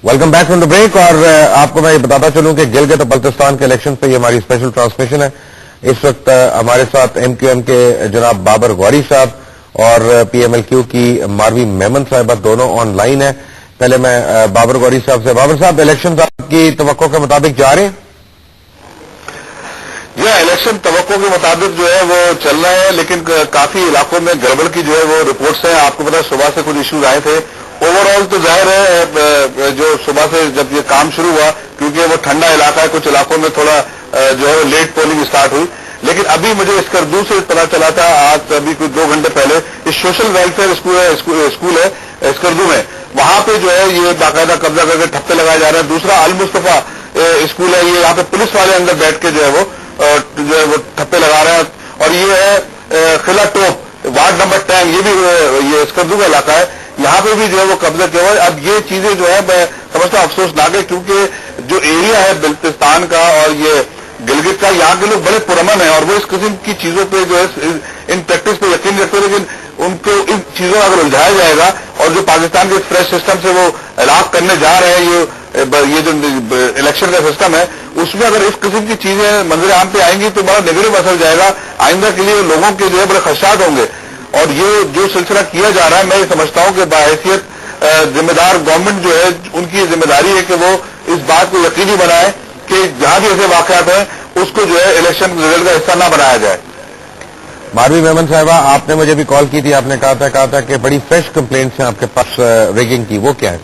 Welcome back from the break. और आपको मैं ये बताता चलूं कि गिलगित और बल्तिस्तान के इलेक्शन पे ये हमारी स्पेशल ट्रांसमिशन है। इस वक्त हमारे साथ एमक्यूएम के जनाब बाबर गौरी साहब और पीएमएलक्यू की मारवी मेमन साहिबा दोनों ऑनलाइन है। पहले मैं बाबर गौरी साहब से, बाबर साहब इलेक्शन आपकी तवक्को के मुताबिक जा रहे हैं? यह इलेक्शन तवक्को के मुताबिक जो है वो चल रहा है, लेकिन काफी इलाकों में गड़बड़ की जो है वो रिपोर्ट्स हैं। आपको पता है सुबह से कुछ इश्यूज आए थे। ओवरऑल तो जाहिर है जो सुबह से जब ये काम शुरू हुआ, क्योंकि वो ठंडा इलाका है, कुछ इलाकों में थोड़ा जो है लेट पोलिंग स्टार्ट हुई। लेकिन अभी मुझे स्कर्दू से पता चला था, आज अभी कुछ 2 घंटे पहले, इस सोशल वेलफेयर स्कूल है स्कर्दू में, वहां पे जो है ये बाकायदा कब्जा करके ठप्पे लगाए जा रहे हैं। दूसरा अल मुस्तफा स्कूल है, ये यहाँ पे पुलिस वाले अंदर बैठ के जो है वो ठप्पे लगा रहे हैं। और ये है खिला टोप वार्ड नंबर 10, ये भी ये स्कर्दू का इलाका है, यहाँ पे भी जो है वो कब्जा किया हुआ है। अब ये चीजें जो है मैं समझता हूँ अफसोसनाक है, क्योंकि जो एरिया है बल्तिस्तान का और ये गिलगित का, यहाँ के लोग बड़े पुरअमन हैं और वो इस किस्म की चीजों पे जो है इन प्रैक्टिस पे यकीन रखते हैं। लेकिन उनको इन चीजों में अगर उलझाया जाएगा और जो पाकिस्तान के फ्रेश सिस्टम से वो इलाक करने जा रहे हैं, ये जो इलेक्शन का सिस्टम है, उसमें अगर इस किस्म की चीजें मंजर आम पे आएंगी तो बड़ा नेगेटिव असर जाएगा। आइंदा के लिए लोगों के जो है बड़े खदशात होंगे। और ये जो सिलसिला किया जा रहा है, मैं ये समझता हूं कि बाहैसियत जिम्मेदार गवर्नमेंट जो है उनकी जिम्मेदारी है कि वो इस बात को यकीनी बनाए कि जहां भी ऐसे वाकयात हैं उसको जो है इलेक्शन रिजल्ट का हिस्सा ना बनाया जाए। मारवी मेमन साहिबा, आपने मुझे भी कॉल की थी, आपने कहा था कि बड़ी फ्रेश कंप्लेंट्स हैं आपके पास रिगिंग की, वो क्या है?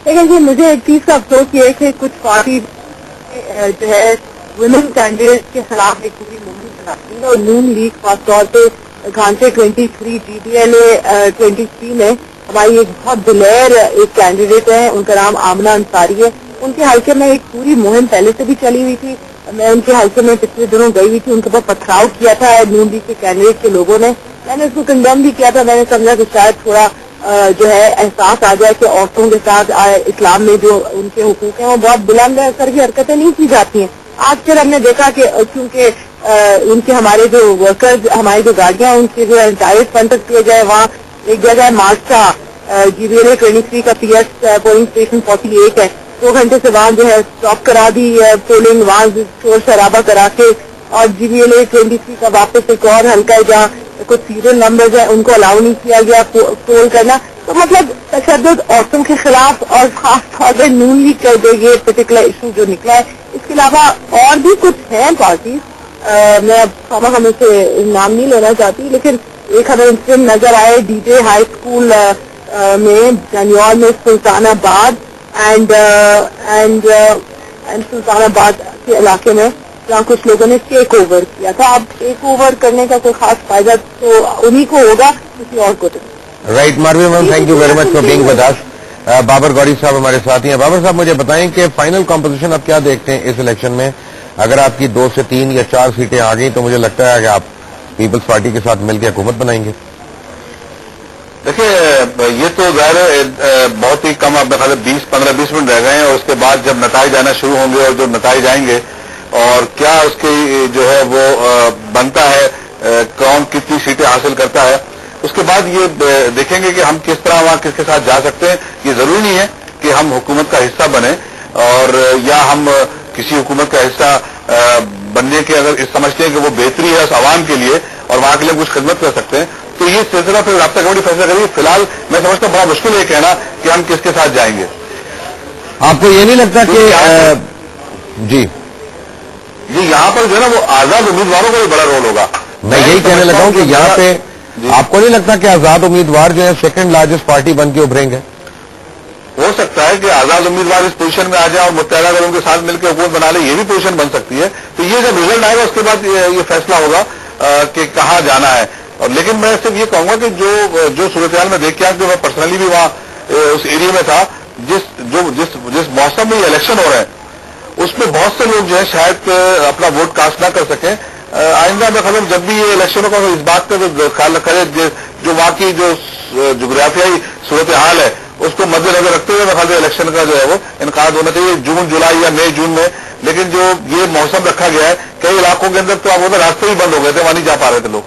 लेकिन जी मुझे एक चीज का अफसोस ये है कि कुछ पार्टी जो है वुमेन कैंडिडेट के खिलाफ एक पूरी मुहिम चलाती है। और नून लीग खास तौर पे घांचे 23 GDLA 23 में हमारी एक बहुत दिलेर एक कैंडिडेट है, उनका नाम आमना अंसारी है। उनके हल्के में एक पूरी मुहिम पहले से भी चली हुई थी। मैं उनके हल्के में पिछले दिनों गई हुई थी, उनके ऊपर पथराव किया था नून लीग के कैंडिडेट के लोगों ने। मैंने उसको कंडेम भी किया था। मैंने समझा कि शायद थोड़ा जो है एहसास आ जाए कि औरतों के साथ इस्लाम में जो उनके हुकूक हैं वो बहुत बुलंद स्तर की हरकतें नहीं की जाती हैं। आज फिर हमने देखा कि क्योंकि उनके हमारे जो वर्कर्स, हमारी जो गाड़ियां उनके जो डायरेक्ट फंड तक किए जाए, वहाँ एक जगह है मार्चा GDLA 23 का PS पोलिंग स्टेशन 48 है, 2 घंटे से वहाँ जो है स्टॉप करा दी पोलिंग, वहाँ शोर शराबा करा के। और GDLA 23 का वापस एक और हल्का है जहाँ कुछ सीरियल नंबर्स है, उनको अलाउ नहीं किया गया पोल करना। तो मतलब तशद्दुद औरतों के खिलाफ और खास तौर पर नून लीग कर दे ये पर्टिकुलर इशू जो निकला है। इसके अलावा और भी कुछ हैं पार्टीज, मैं अब हमें से नाम नहीं लेना चाहती, लेकिन एक हमें इंसिडेंट नजर आए DJ हाई स्कूल में जनियाल में सुल्तानाबाद एंड सुल्तानाबाद के इलाके में, जहाँ कुछ लोगों ने टेक ओवर किया था। अब टेक ओवर करने का कोई खास फायदा तो उन्हीं को होगा, किसी और को तो। Right Marvi ma'am, thank you very much for being with us. Babar Ghauri साहब हमारे साथ ही हैं। बाबर साहब, मुझे बताएं कि फाइनल कॉम्पोजिशन आप क्या देखते हैं इस इलेक्शन में? अगर आपकी 2 से 3 या 4 सीटें आ गई तो मुझे लगता है कि आप पीपल्स पार्टी के साथ मिलकर हुकूमत बनाएंगे। देखिए, ये तो ज़ाहिर बहुत ही कम, अब 15-20 मिनट रह गए हैं और उसके बाद जब नताइज आना शुरू होंगे और जो नताइज आएंगे और क्या उसकी जो है वो बनता है, कौन कितनी सीटें हासिल करता है, उसके बाद ये देखेंगे कि हम किस तरह वहाँ किसके साथ जा सकते हैं। ये जरूरी नहीं है कि हम हुकूमत का हिस्सा बने और या हम किसी हुकूमत का हिस्सा बनने के अगर इस समझते हैं कि वो बेहतरी है उस आवाम के लिए और वहाँ के लिए कुछ खिदमत कर सकते हैं, तो ये सिलसिला फिर राब्ता कमेटी फैसला करेगी। फिलहाल मैं समझता हूँ बड़ा मुश्किल है कहना कि हम किसके साथ जाएंगे। आपको ये नहीं लगता कि जी यहाँ पर जो है ना वो आजाद उम्मीदवारों का भी बड़ा रोल होगा। मैं यही कहने लगा हूँ कि यहाँ पे आपको नहीं लगता कि आजाद उम्मीदवार जो है सेकंड लार्जेस्ट पार्टी बन के उभरेंगे? हो सकता है कि आजाद उम्मीदवार इस पोजीशन में आ जाए और मुत्तहदा दलों के साथ मिलकर हुकूमत बना ले, ये भी पोजीशन बन सकती है। तो ये जब रिजल्ट आएगा उसके बाद ये फैसला होगा कि कहाँ जाना है। और लेकिन मैं सिर्फ ये कहूंगा कि जो सूरत में देख के आज, जो मैं पर्सनली भी वहाँ उस एरिया में था, जिस मौसम में ये इलेक्शन हो रहे हैं उसमें बहुत से लोग जो है शायद अपना वोट कास्ट ना कर सकें। आइंदा में खबर जब भी ये इलेक्शन होगा इस बात का ख्याल करे जो वहाँ की जो जोग्राफियाई सूरत हाल है उसको मद्देनजर रखते हुए मैं इलेक्शन का जो है वो इनकाद होना चाहिए जून जुलाई या मई जून में। लेकिन जो ये मौसम रखा गया है, कई इलाकों के अंदर तो आप रास्ते ही बंद हो गए थे, वहां नहीं जा पा रहे थे लोग।